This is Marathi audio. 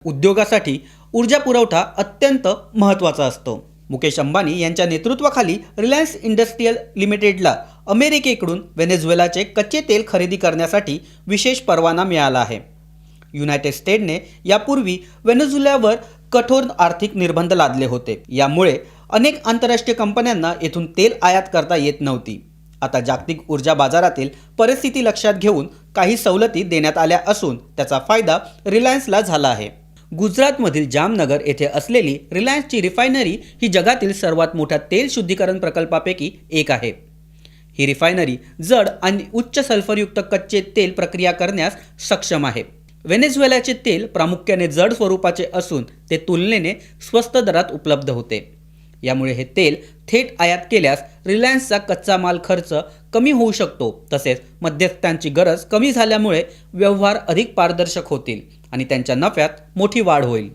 उद्योगासाठी ऊर्जा पुरवठा अत्यंत महत्त्वाचा असतो. मुकेश अंबानी यांच्या नेतृत्वाखाली रिलायन्स इंडस्ट्रियल लिमिटेडला अमेरिकेकडून व्हेनेझुएलाचे कच्चे तेल खरेदी करण्यासाठी विशेष परवाना मिळाला आहे. युनायटेड स्टेट्सने यापूर्वी व्हेनेझुएलावर कठोर आर्थिक निर्बंध लादले होते. यामुळे अनेक आंतरराष्ट्रीय कंपन्यांना येथून तेल आयात करता येत नव्हती. आता जागतिक ऊर्जा बाजारातील परिस्थिती लक्षात घेऊन काही सवलती देण्यात आल्या असून त्याचा फायदा रिलायन्सला झाला आहे. गुजरातमधील जामनगर येथे असलेली रिलायन्सची रिफायनरी ही जगातील सर्वात मोठ्या तेल शुद्धीकरण प्रकल्पापैकी एक आहे. ही रिफायनरी जड आणि उच्च सल्फरयुक्त कच्चे तेल प्रक्रिया करण्यास सक्षम आहे. व्हेनेझुएलाचे तेल प्रामुख्याने जड स्वरूपाचे असून ते तुलनेने स्वस्त दरात उपलब्ध होते. यामुळे हे तेल थेट आयात केल्यास रिलायन्सचा कच्चा माल खर्च कमी होऊ शकतो. तसेच मध्यस्थांची गरज कमी झाल्यामुळे व्यवहार अधिक पारदर्शक होतील आणि त्यांच्या नफ्यात मोठी वाढ होईल.